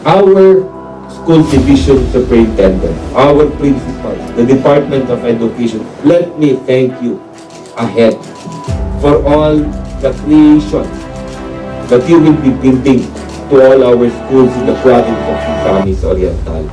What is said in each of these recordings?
our school division superintendent, our principals, the Department of Education, let me thank you ahead for all the creation that you will be building to all our schools in the province of Misamis Oriental.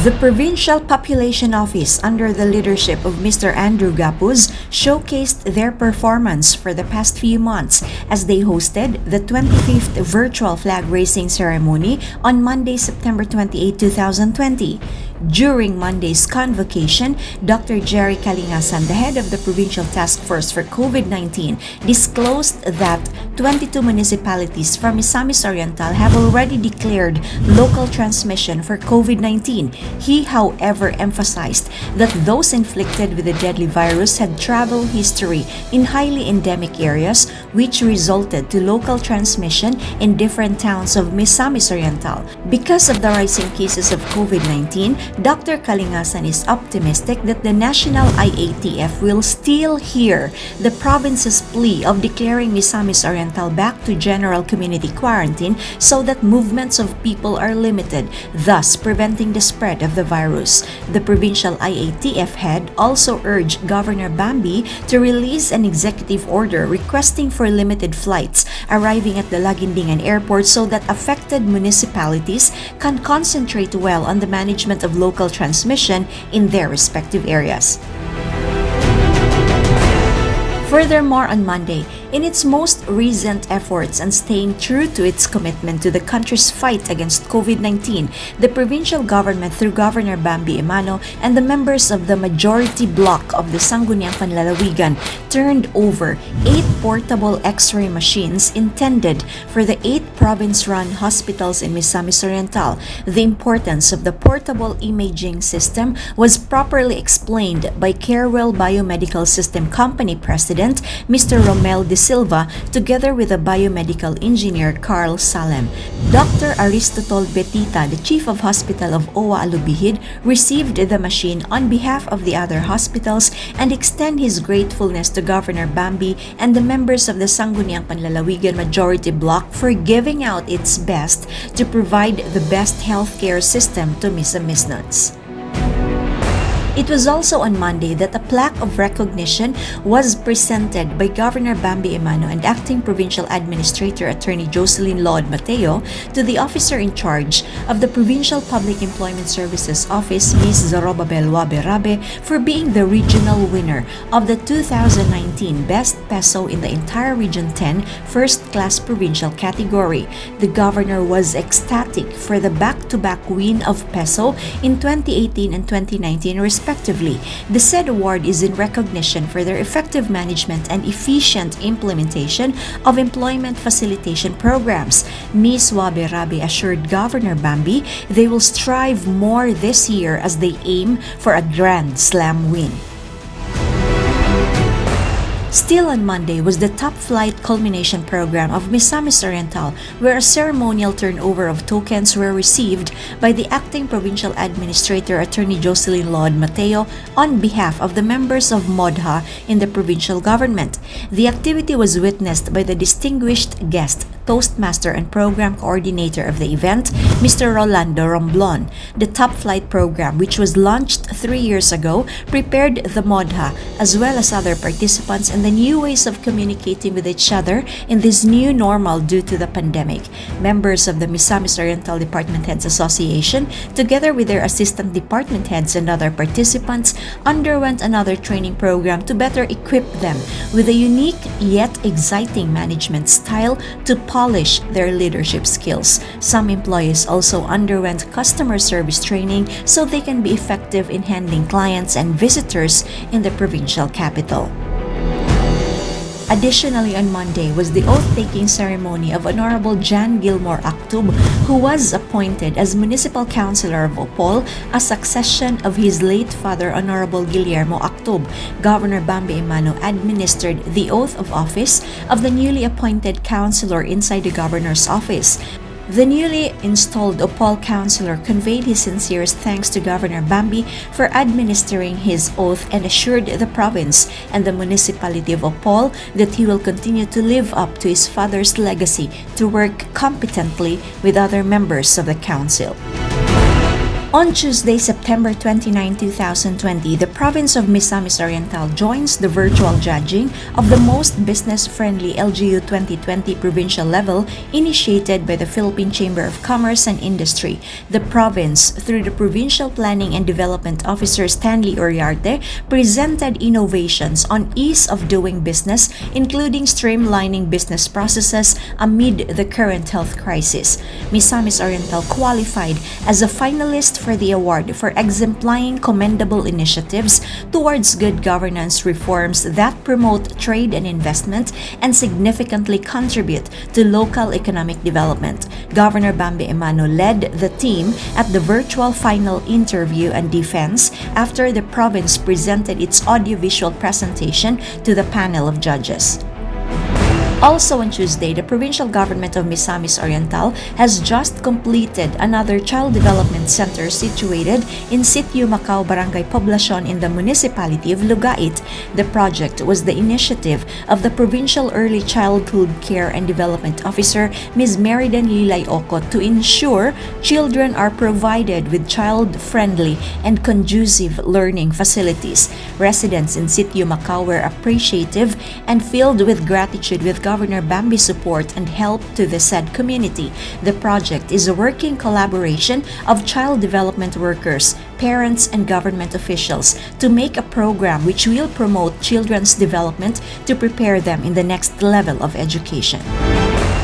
The Provincial Population Office, under the leadership of Mr. Andrew Gapuz, showcased their performance for the past few months as they hosted the 25th Virtual Flag Raising Ceremony on Monday, September 28, 2020. During Monday's convocation, Dr. Jerry Kalingasan, the head of the Provincial Task Force for COVID-19, disclosed that 22 municipalities from Misamis Oriental have already declared local transmission for COVID-19. He, however, emphasized that those inflicted with the deadly virus had travel history in highly endemic areas, which resulted to local transmission in different towns of Misamis Oriental. Because of the rising cases of COVID-19, Dr. Kalingasan is optimistic that the National IATF will still hear the province's plea of declaring Misamis Oriental back to general community quarantine so that movements of people are limited, thus preventing the spread of the virus. The provincial IATF head also urged Governor Bambi to release an executive order requesting for limited flights arriving at the Laguindingan airport so that affected municipalities can concentrate well on the management of local transmission in their respective areas. Furthermore, on Monday, in its most recent efforts and staying true to its commitment to the country's fight against COVID-19, the provincial government, through Governor Bambi Emano and the members of the majority bloc of the Sangguniang Panlalawigan, turned over 8 portable X-ray machines intended for the 8 province-run hospitals in Misamis Oriental. The importance of the portable imaging system was properly explained by Carewell Biomedical System Company President Mr. Romel De Silva, together with the biomedical engineer Carl Salem. Dr. Aristotol Betita, the chief of hospital of OWA Alubihid, received the machine on behalf of the other hospitals and extend his gratefulness to Governor Bambi and the members of the Sangguniang Panlalawigan Majority Bloc for giving out its best to provide the best healthcare system to Misamisnots. It was also on Monday that a plaque of recognition was presented by Governor Bambi Emano and Acting Provincial Administrator Attorney Jocelyn Lord Mateo to the officer in charge of the Provincial Public Employment Services Office, Ms. Zorobabel Waberabe, for being the regional winner of the 2019 Best Peso in the entire Region 10 First-Class Provincial category. The governor was ecstatic for the back-to-back win of Peso in 2018 and 2019 respectively. The said award is in recognition for their effective management and efficient implementation of employment facilitation programs. Ms. Waberabe assured Governor Bambi they will strive more this year as they aim for a Grand Slam win. Still on Monday was the top flight culmination program of Misamis Oriental, where a ceremonial turnover of tokens were received by the Acting Provincial Administrator Attorney Jocelyn Lord Mateo on behalf of the members of MODHA in the provincial government. The activity was witnessed by the distinguished guest, Toastmaster and Program Coordinator of the event, Mr. Rolando Romblon. The Top Flight program, which was launched 3 years ago, prepared the MODHA as well as other participants in the new ways of communicating with each other in this new normal due to the pandemic. Members of the Misamis Oriental Department Heads Association, together with their assistant department heads and other participants, underwent another training program to better equip them with a unique yet exciting management style to polish their leadership skills. Some employees also underwent customer service training so they can be effective in handling clients and visitors in the provincial capital. Additionally, on Monday was the oath-taking ceremony of Honorable Jan Gilmore Actub, who was appointed as Municipal Councilor of Opol, a succession of his late father, Honorable Guillermo Actub. Governor Bambi Emano administered the oath of office of the newly appointed councilor inside the governor's office. The newly installed Opol councilor conveyed his sincerest thanks to Governor Bambi for administering his oath and assured the province and the municipality of Opol that he will continue to live up to his father's legacy to work competently with other members of the council. On Tuesday, September 29, 2020, the province of Misamis Oriental joins the virtual judging of the most business-friendly LGU 2020 provincial level initiated by the Philippine Chamber of Commerce and Industry. The province, through the Provincial Planning and Development Officer Stanley Uriarte, presented innovations on ease of doing business, including streamlining business processes amid the current health crisis. Misamis Oriental qualified as a finalist for the award for exemplifying commendable initiatives towards good governance reforms that promote trade and investment and significantly contribute to local economic development. Governor Bambi Emano led the team at the virtual final interview and defense after the province presented its audiovisual presentation to the panel of judges. Also on Tuesday, the provincial government of Misamis Oriental has just completed another child development center situated in Sitio Macau, Barangay Poblacion in the municipality of Lugait. The project was the initiative of the Provincial Early Childhood Care and Development Officer, Ms. Meridan Lilay Ocot, to ensure children are provided with child-friendly and conducive learning facilities. Residents in Sitio Macau were appreciative and filled with gratitude with Governor Bambi's support and help to the said community. The project is a working collaboration of child development workers, parents, and government officials to make a program which will promote children's development to prepare them in the next level of education.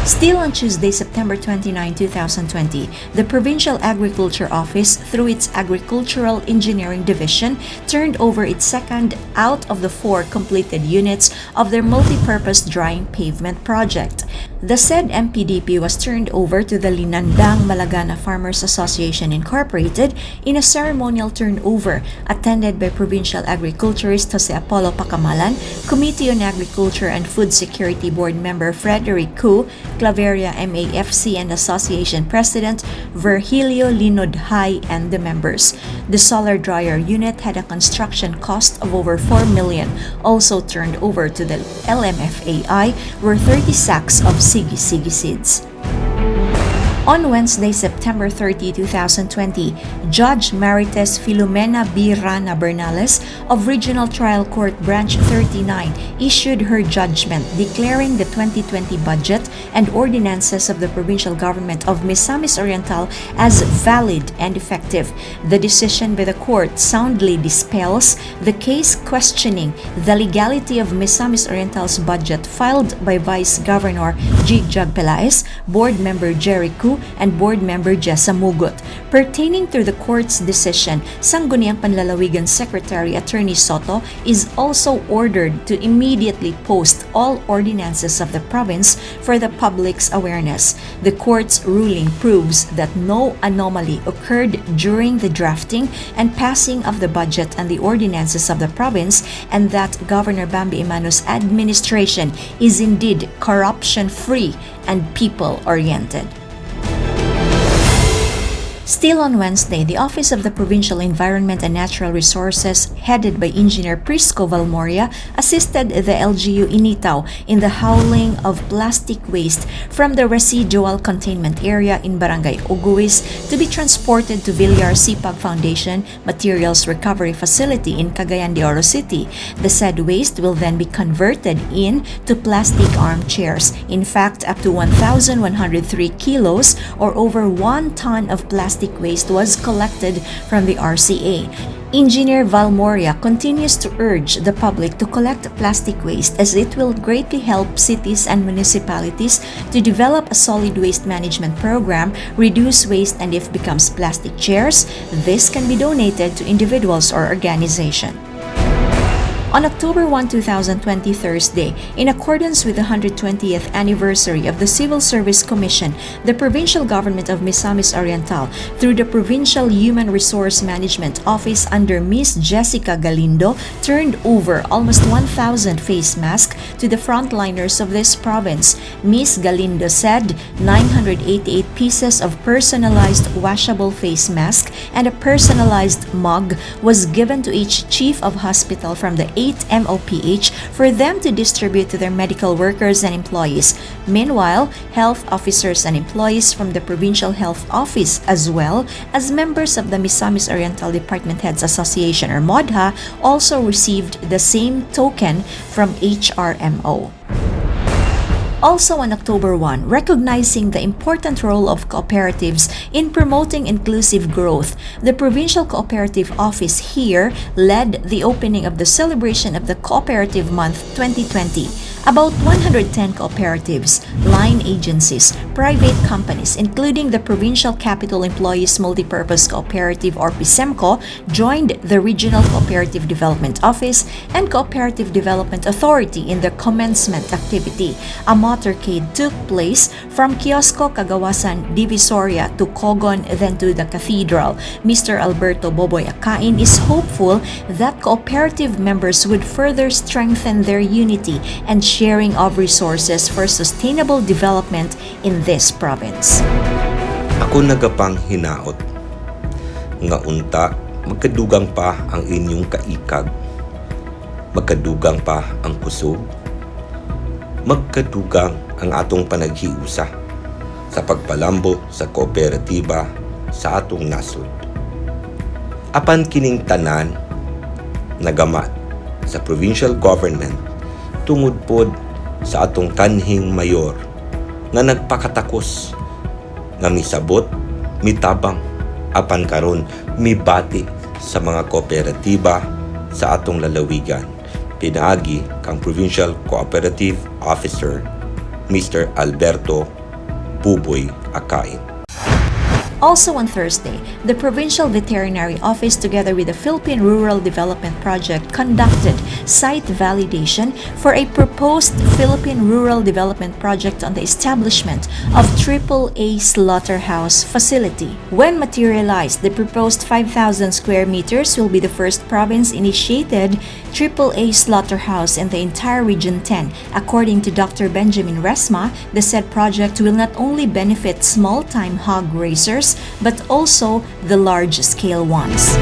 Still on Tuesday, September 29, 2020, the Provincial Agriculture Office, through its Agricultural Engineering Division, turned over its second out of the 4 completed units of their multi-purpose drying pavement project. The said MPDP was turned over to the Linandang Malagana Farmers Association Incorporated in a ceremonial turnover attended by Provincial Agriculturist Jose Apollo Pacamalan, Committee on Agriculture and Food Security Board Member Frederick Cu, Claveria MAFC and Association President Virgilio Linodhay, and the members. The solar dryer unit had a construction cost of over 4 million, also turned over to the LMFAI, were 30 sacks of sigi-sigi seeds. On Wednesday, September 30, 2020, Judge Marites Filomena B. Rana Bernales of Regional Trial Court Branch 39 issued her judgment declaring the 2020 budget and ordinances of the provincial government of Misamis Oriental as valid and effective. The decision by the court soundly dispels the case questioning the legality of Misamis Oriental's budget filed by Vice Governor GYVBE, Board Member Jerry Cu, and Board Member Jessa Mugot. Pertaining to the court's decision, Sangguniang Panlalawigan Secretary Attorney Soto is also ordered to immediately post all ordinances of the province for the public's awareness. The court's ruling proves that no anomaly occurred during the drafting and passing of the budget and the ordinances of the province, and that Governor Bambi Emano's administration is indeed corruption-free and people-oriented. Still on Wednesday, the Office of the Provincial Environment and Natural Resources, headed by Engineer Prisco Valmoria, assisted the LGU Initaw in the hauling of plastic waste from the residual containment area in Barangay Uguis to be transported to Villar Sipag Foundation Materials Recovery Facility in Cagayan de Oro City. The said waste will then be converted into plastic armchairs. In fact, up to 1,103 kilos or over 1 ton of plastic waste was collected from the RCA. Engineer Valmoria continues to urge the public to collect plastic waste as it will greatly help cities and municipalities to develop a solid waste management program, reduce waste, and if becomes plastic chairs, this can be donated to individuals or organizations. On October 1, 2020 Thursday, in accordance with the 120th anniversary of the Civil Service Commission, the Provincial Government of Misamis Oriental, through the Provincial Human Resource Management Office under Ms. Jessica Galindo, turned over almost 1,000 face masks to the frontliners of this province. Ms. Galindo said 988 pieces of personalized washable face mask and a personalized mug was given to each chief of hospital from the 8 MOPH for them to distribute to their medical workers and employees. Meanwhile, health officers and employees from the Provincial Health Office, as well as members of the Misamis Oriental Department Heads Association or MODHA, also received the same token from HRMO. Also on October 1, recognizing the important role of cooperatives in promoting inclusive growth, the Provincial Cooperative Office here led the opening of the celebration of the Cooperative Month 2020. About 110 cooperatives, line agencies, private companies, including the Provincial Capital Employees Multipurpose Cooperative or PICEMCO, joined the Regional Cooperative Development Office and Cooperative Development Authority in the commencement activity. A motorcade took place from Kiosco, Cagawasan, Divisoria to Cogon, then to the Cathedral. Mr. Alberto Boboy Akain is hopeful that cooperative members would further strengthen their unity and sharing of resources for sustainable development in this province. Ako nagapang hinaot, nga unta, magkadugang pa ang inyong kaikag, magkadugang pa ang kusog, magkadugang ang atong panaghiusa sa pagpalambo sa kooperatiba sa atong nasod. Apan kining tanan, nagamat sa provincial government tungod pod sa atong kanhing mayor nga nagpakatakos nga misabot, mitabang, apan karon mibati sa mga kooperatiba sa atong lalawigan. Pinaagi kang Provincial Cooperative Officer Mr. Alberto Buboy Akain. Also on Thursday, the Provincial Veterinary Office together with the Philippine Rural Development Project conducted site validation for a proposed Philippine Rural Development Project on the establishment of AAA slaughterhouse facility. When materialized, the proposed 5,000 square meters will be the first province-initiated AAA slaughterhouse in the entire Region 10. According to Dr. Benjamin Resma, the said project will not only benefit small-time hog raisers but also the large-scale ones.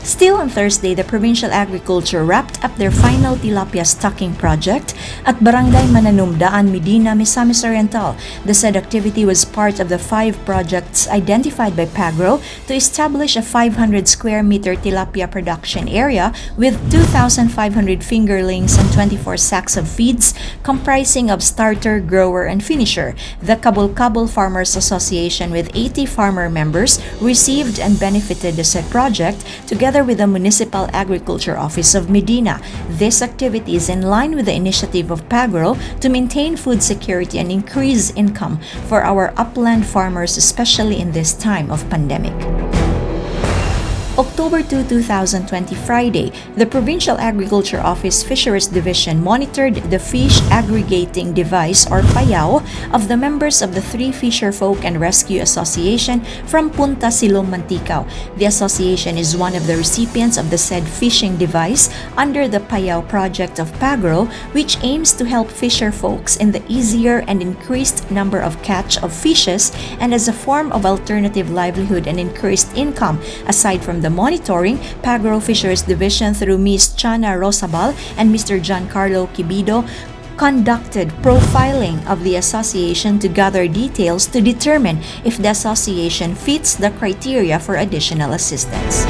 Still on Thursday, the Provincial Agriculture wrapped up their final tilapia stocking project at Barangay Mananumdaan, Medina, Misamis Oriental. The said activity was part of the 5 projects identified by PAGRO to establish a 500 square meter tilapia production area with 2,500 fingerlings and 24 sacks of feeds comprising of starter, grower, and finisher. The Kabul-Kabul Farmers Association with 80 farmer members received and benefited the said project together with the Municipal Agriculture Office of Medina. This activity is in line with the initiative of PAGRO to maintain food security and increase income for our upland farmers, especially in this time of pandemic. October 2, 2020, Friday, the Provincial Agriculture Office Fisheries Division monitored the fish aggregating device or payaw of the members of the 3 Fisher Folk and Rescue Association from Punta Silom, Manticao. The association is one of the recipients of the said fishing device under the Payaw project of PAGRO, which aims to help fisher folks in the easier and increased number of catch of fishes and as a form of alternative livelihood and increased income. Aside from the monitoring, PAGRO Fisheries Division through Ms. Chana Rosabal and Mr. Giancarlo Quibido conducted profiling of the association to gather details to determine if the association fits the criteria for additional assistance.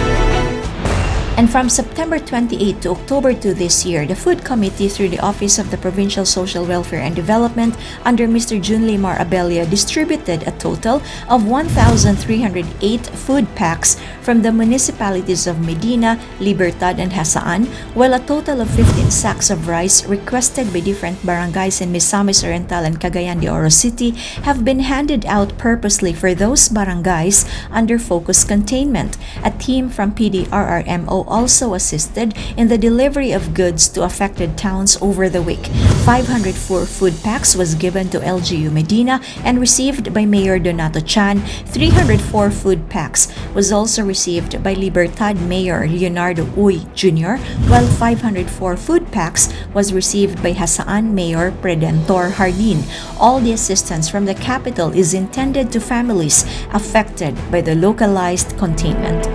And from September 28 to October 2 this year, the Food Committee through the Office of the Provincial Social Welfare and Development under Mr. Junlimar Abelia distributed a total of 1,308 food packs from the municipalities of Medina, Libertad, and Hasaan, while a total of 15 sacks of rice requested by different barangays in Misamis Oriental and Cagayan de Oro City have been handed out purposely for those barangays under focus containment. A team from PDRRMO also assisted in the delivery of goods to affected towns over the week. 504 food packs was given to LGU Medina and received by Mayor Donato Chan. 304 food packs was also received by Libertad Mayor Leonardo Uy Jr., while 504 food packs was received by Hasaan Mayor Predentor Hardin. All the assistance from the capital is intended to families affected by the localized containment.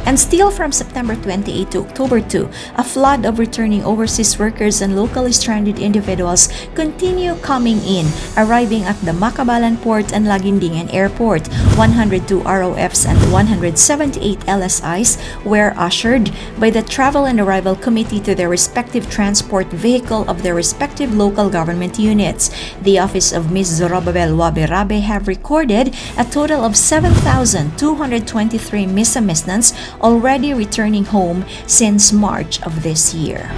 And still from September 28 to October 2, a flood of returning overseas workers and locally stranded individuals continue coming in, arriving at the Makabalan Port and Laguindingan Airport. 102 ROFs and 178 LSIs were ushered by the Travel and Arrival Committee to their respective transport vehicle of their respective local government units. The office of MisOr Waberabe have recorded a total of 7,223 Misamisnans already returning home since March of this year.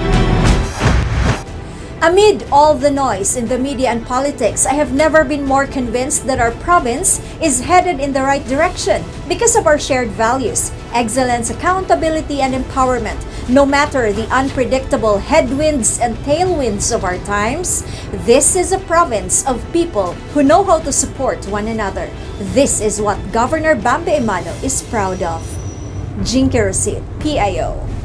Amid all the noise in the media and politics, I have never been more convinced that our province is headed in the right direction because of our shared values, excellence, accountability, and empowerment. No matter the unpredictable headwinds and tailwinds of our times, this is a province of people who know how to support one another. This is what Governor Bambi Emano is proud of. Jinky Rosit, PIO.